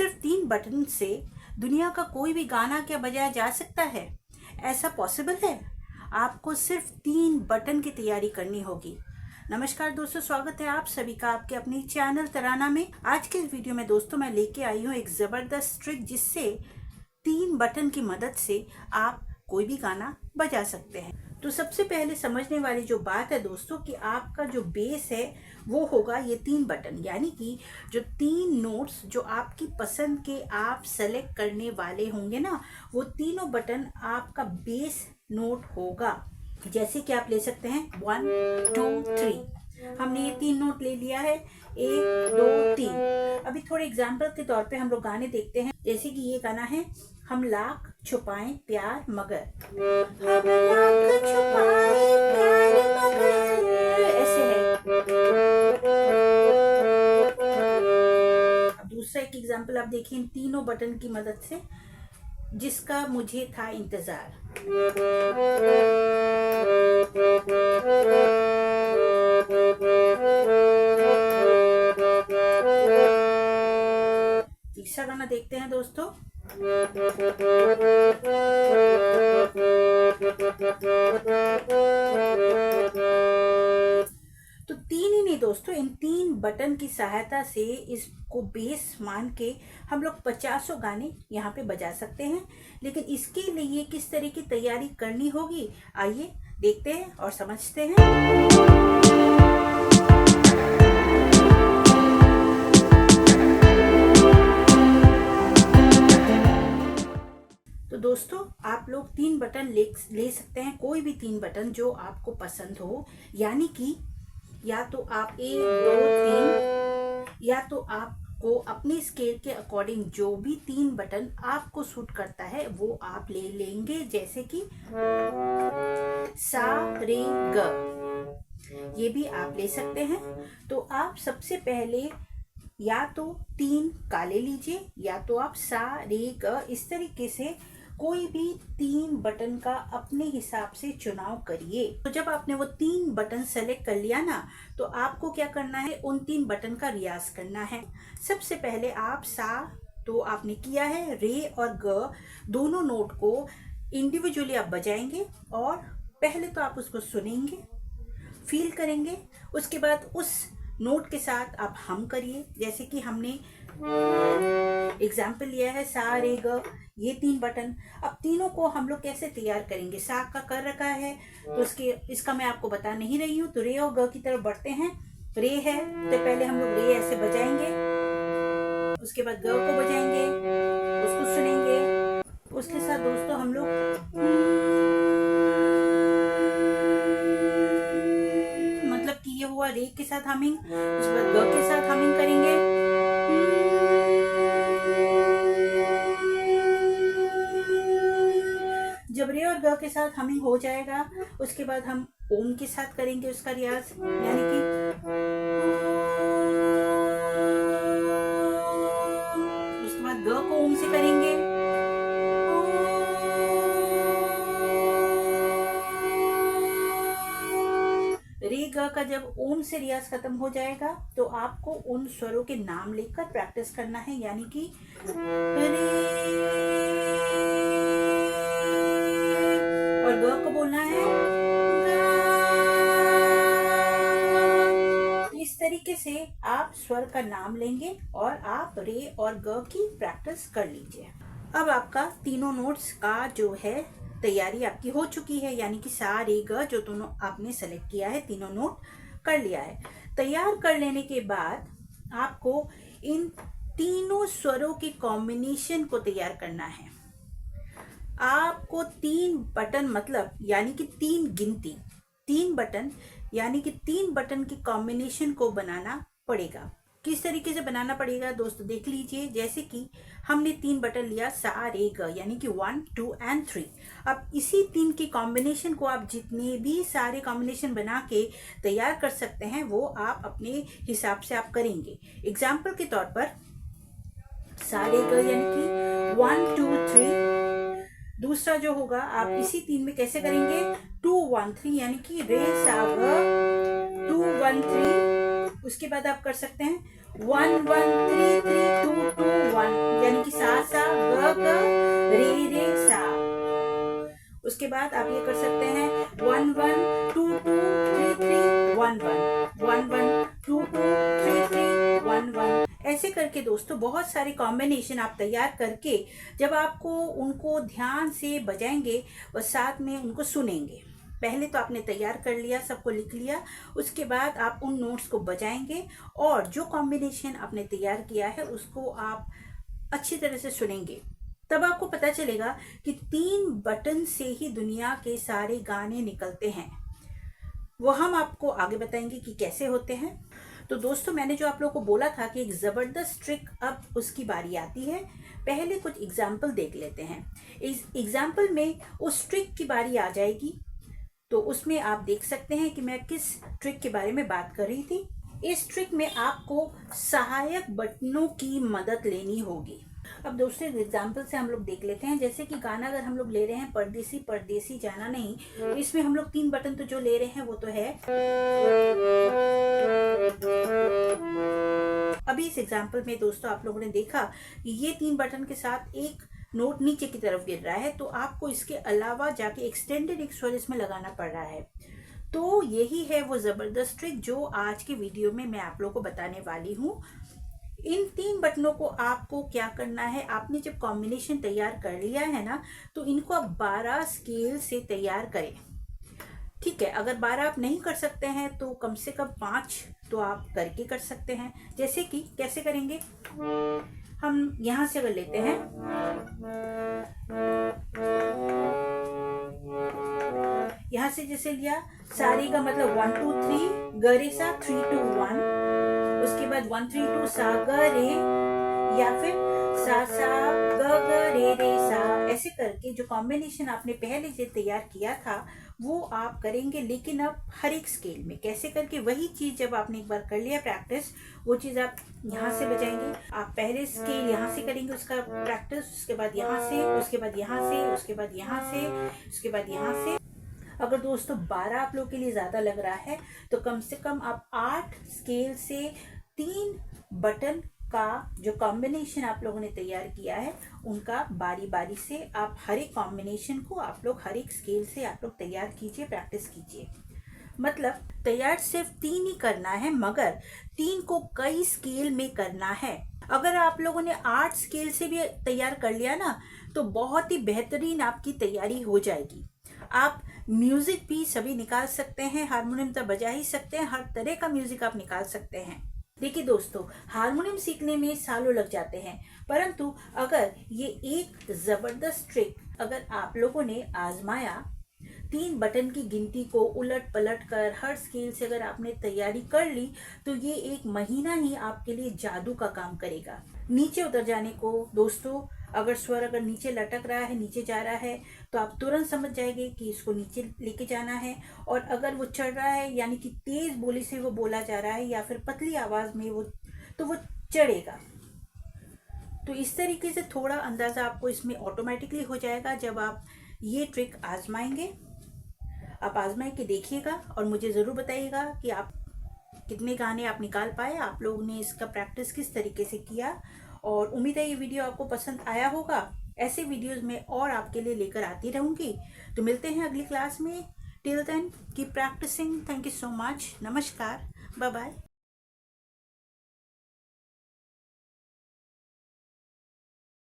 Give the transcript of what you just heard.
सिर्फ 3 बटन से दुनिया का कोई भी गाना क्या बजाया जा सकता है? ऐसा पॉसिबल है? आपको सिर्फ 3 बटन की तैयारी करनी होगी। नमस्कार दोस्तों, स्वागत है आप सभी का आपके अपने चैनल तराना में। आज के इस वीडियो में दोस्तों मैं लेके आई हूँ एक ज़बरदस्त ट्रिक, जिससे 3 बटन की मदद से आप कोई भी गाना बजा सकते हैं। तो सबसे पहले समझने वाली जो बात है दोस्तों, कि आपका जो बेस है वो होगा ये 3 बटन, यानी कि जो 3 नोट्स जो आपकी पसंद के आप सेलेक्ट करने वाले होंगे ना, वो तीनों बटन आपका बेस नोट होगा। जैसे कि आप ले सकते हैं 1 2 3। हमने ये 3 नोट ले लिया है, 1 2 3। अभी थोड़े एग्जाम्पल के तौर पे हम लोग गाने देखते हैं। जैसे कि ये गाना है, हम लाख छुपाएं प्यार मगर, हम लाख छुपाएं प्यार मगर, ऐसे है। अब दूसरा एक एग्जाम्पल आप देखिए इन तीनों बटन की मदद से, जिसका मुझे था इंतजार। तीसरा गाना देखते हैं दोस्तों। तो 3 ही नहीं दोस्तों, इन 3 बटन की सहायता से इसको बेस मान के हम लोग 50 गाने यहाँ पे बजा सकते हैं। लेकिन इसके लिए किस तरह की तैयारी करनी होगी, आइए देखते हैं और समझते हैं। तो दोस्तों आप लोग 3 बटन ले सकते हैं, कोई भी 3 बटन जो आपको पसंद हो, यानी कि या तो आप 1 2 3, या तो आपको अपने स्केल के अकॉर्डिंग जो भी 3 बटन आपको सूट करता है वो आप ले लेंगे। जैसे कि सा रे ग, ये भी आप ले सकते हैं। तो आप सबसे पहले या तो 3 काले लीजिए, या तो आप सा रे ग, इस तरीके से कोई भी 3 बटन का अपने हिसाब से चुनाव करिए। तो जब आपने वो 3 बटन सेलेक्ट कर लिया ना, तो आपको क्या करना है, उन 3 बटन का रियाज करना है। सबसे पहले आप सा तो आपने किया है, रे और ग दोनों नोट को इंडिविजुअली आप बजाएंगे, और पहले तो आप उसको सुनेंगे, फील करेंगे, उसके बाद उस नोट के साथ आप हम करिए। जैसे कि हमने एग्जाम्पल लिया है सा रे ग, ये 3 बटन। अब तीनों को हम लोग कैसे तैयार करेंगे, सा का कर रखा है तो इसका मैं आपको बता नहीं रही हूँ। तो रे और ग की तरफ बढ़ते हैं। रे है तो पहले हम लोग रे ऐसे बजाएंगे, उसके बाद ग को बजाएंगे, उसको सुनेंगे, उसके साथ दोस्तों हम लोग मतलब कि ये हुआ रे के साथ हमिंग, उसके बाद ग के साथ हमिंग करेंगे। जब रे और ग के साथ हमिंग हो जाएगा, उसके बाद हम ओम के साथ करेंगे उसका रियाज, यानी कि उसके बाद ग को ओम से करेंगे। रे ग का जब ओम से रियाज खत्म हो जाएगा, तो आपको उन स्वरों के नाम लेकर प्रैक्टिस करना है, यानी कि रे, और ग को बोलना है गा। इस तरीके से आप स्वर का नाम लेंगे और आप रे और ग की प्रैक्टिस कर लीजिए। अब आपका तीनों नोट्स का जो है तैयारी आपकी हो चुकी है, यानी कि सा रे ग जो दोनों आपने सेलेक्ट किया है, तीनों नोट कर लिया है। तैयार कर लेने के बाद आपको इन तीनों स्वरों के कॉम्बिनेशन को तैयार करना है। आपको 3 बटन मतलब यानी कि 3 गिनती, 3 बटन यानी कि 3 बटन के कॉम्बिनेशन को बनाना पड़ेगा। किस तरीके से बनाना पड़ेगा दोस्तों देख लीजिए। जैसे कि हमने 3 बटन लिया सा रे ग, यानी कि 1 2 एंड 3। अब इसी 3 की कॉम्बिनेशन को आप जितने भी सारे कॉम्बिनेशन बना के तैयार कर सकते हैं, वो आप अपने हिसाब से आप करेंगे। एग्जाम्पल के तौर पर सा रे ग यानी कि 1 2 3। दूसरा जो होगा आप इसी 3 में कैसे करेंगे, 2 1 3, यानी कि रे सा ग 2 1 3। उसके बाद आप कर सकते हैं 1 1 3 3 2 2 1 रे रे सा। उसके बाद आप ये कर सकते हैं 1 1 2 2 3 3 1 1 1 1 2 2 3 3 1 1। ऐसे करके दोस्तों बहुत सारे कॉम्बिनेशन आप तैयार करके जब आपको उनको ध्यान से बजाएंगे और साथ में उनको सुनेंगे। पहले तो आपने तैयार कर लिया, सबको लिख लिया, उसके बाद आप उन नोट्स को बजाएंगे और जो कॉम्बिनेशन आपने तैयार किया है उसको आप अच्छी तरह से सुनेंगे। तब आपको पता चलेगा कि 3 बटन से ही दुनिया के सारे गाने निकलते हैं। वो हम आपको आगे बताएंगे कि कैसे होते हैं। तो दोस्तों मैंने जो आप लोगों को बोला था कि एक ज़बरदस्त ट्रिक, अब उसकी बारी आती है। पहले कुछ एग्जाम्पल देख लेते हैं। इस एग्जाम्पल में उस ट्रिक की बारी आ जाएगी, तो उसमें आप देख सकते हैं कि मैं किस ट्रिक के बारे में बात कर रही थी। इस ट्रिक में आपको सहायक बटनों की मदद लेनी होगी। अब दूसरे एग्जाम्पल से हम लोग देख लेते हैं। जैसे कि गाना अगर हम लोग ले रहे हैं परदेसी परदेसी जाना नहीं, तो इसमें हम लोग 3 बटन तो जो ले रहे हैं वो तो है। अभी इस एग्जाम्पल में दोस्तों आप लोगों ने देखा कि ये 3 बटन के साथ एक नोट नीचे की तरफ गिर रहा है, तो आपको इसके अलावा जाके एक्सटेंडेड एक स्वर इसमें लगाना पड़ रहा है। तो यही है वो ज़बरदस्त ट्रिक जो आज के वीडियो में मैं आप लोगों को बताने वाली हूँ। इन 3 बटनों को आपको क्या करना है, आपने जब कॉम्बिनेशन तैयार कर लिया है ना, तो इनको आप 12 स्केल से तैयार करें। ठीक है, अगर 12 आप नहीं कर सकते हैं तो कम से कम 5 तो आप करके कर सकते हैं। जैसे कि कैसे करेंगे, हम यहाँ से अगर लेते हैं, यहाँ से जैसे लिया सारे का मतलब 1 2 3 ग रे सा 3 2 1, उसके बाद 1 3 2 सा ग रे, या फिर सा सा ग ग रे रे सा। ऐसे करके जो कॉम्बिनेशन आपने पहले से तैयार किया था वो आप करेंगे, लेकिन अब हर एक स्केल में। कैसे करके, वही चीज जब आपने एक बार कर लिया प्रैक्टिस, वो चीज आप यहाँ से बजाएंगे। आप पहले स्केल यहाँ से करेंगे उसका प्रैक्टिस, उसके बाद यहाँ से, उसके बाद यहाँ से, उसके बाद यहाँ से, उसके बाद यहाँ से। अगर दोस्तों 12 आप लोग के लिए ज़्यादा लग रहा है तो कम से कम आप 8 स्केल से 3 बटन का जो कॉम्बिनेशन आप लोगों ने तैयार किया है उनका बारी बारी से आप हर एक कॉम्बिनेशन को आप लोग हर एक स्केल से आप लोग तैयार कीजिए, प्रैक्टिस कीजिए। मतलब तैयार सिर्फ 3 ही करना है, मगर 3 को कई स्केल में करना है। अगर आप लोगों ने 8 स्केल से भी तैयार कर लिया ना, तो बहुत ही बेहतरीन आपकी तैयारी हो जाएगी। आप म्यूजिक भी सभी निकाल सकते हैं, हारमोनियम तो बजा ही सकते हैं, हर तरह का म्यूजिक आप निकाल सकते हैं। देखिए दोस्तों, हारमोनियम सीखने में सालों लग जाते हैं, परंतु अगर ये एक जबरदस्त ट्रिक अगर आप लोगों ने आजमाया, 3 बटन की गिनती को उलट पलट कर हर स्केल से अगर आपने तैयारी कर ली, तो ये 1 महीना ही आपके लिए जादू का काम करेगा। नीचे उतर जाने को दोस्तों, अगर स्वर अगर नीचे लटक रहा है, नीचे जा रहा है, तो आप तुरंत समझ जाएंगे कि इसको नीचे लेके जाना है। और अगर वो चढ़ रहा है, यानी कि तेज बोली से वो बोला जा रहा है या फिर पतली आवाज में वो, तो वो चढ़ेगा। तो इस तरीके से थोड़ा अंदाजा आपको इसमें ऑटोमेटिकली हो जाएगा जब आप ये ट्रिक आजमाएंगे। आप आजमाए के देखिएगा और मुझे ज़रूर बताइएगा कि आप कितने गाने आप निकाल पाए, आप लोगों ने इसका प्रैक्टिस किस तरीके से किया। और उम्मीद है ये वीडियो आपको पसंद आया होगा। ऐसे वीडियोस में और आपके लिए लेकर आती रहूँगी। तो मिलते हैं अगली क्लास में। Till then keep practicing. Thank you so much. नमस्कार, बाय बाय।